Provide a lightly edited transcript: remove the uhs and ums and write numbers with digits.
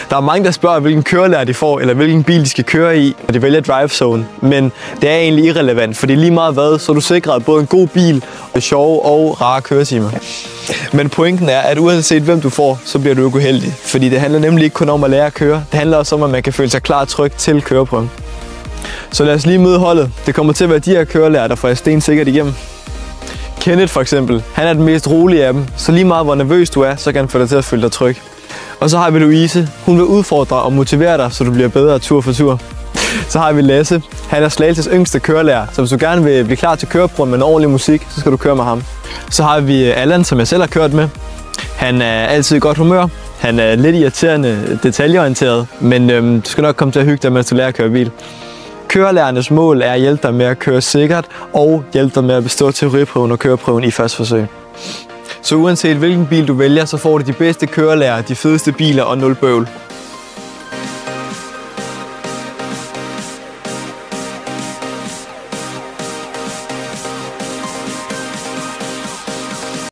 Der er mange, der spørger, hvilken kørelærer de får, eller hvilken bil de skal køre i, når de vælger DriveZone. Men det er egentlig irrelevant, fordi lige meget hvad, så er du sikret både en god bil, sjove og rare køretimer. Men pointen er, at uanset hvem du får, så bliver du ikke uheldig. Fordi det handler nemlig ikke kun om at lære at køre. Det handler også om, at man kan føle sig klar og tryg til køreprøven. Så lad os lige møde holdet. Det kommer til at være de her kørelærer, der får jeg stensikkert igennem. Kenneth for eksempel, han er den mest rolige af dem, så lige meget hvor nervøs du er, så kan han få dig til at føle dig tryg. Og så har vi Louise. Hun vil udfordre og motivere dig, så du bliver bedre tur for tur. Så har vi Lasse. Han er Slagelses yngste kørelærer, så hvis du gerne vil blive klar til køreprøven med en ordentlig musik, så skal du køre med ham. Så har vi Allan, som jeg selv har kørt med. Han er altid i godt humør. Han er lidt irriterende, detaljeorienteret, men du skal nok komme til at hygge dig, mens du lærer at køre bil. Kørelærernes mål er at hjælpe dig med at køre sikkert og hjælpe dig med at bestå teoriprøven og køreprøven i første forsøg. Så uanset hvilken bil du vælger, så får du de bedste kørelærer, de fedeste biler og nul bøvl.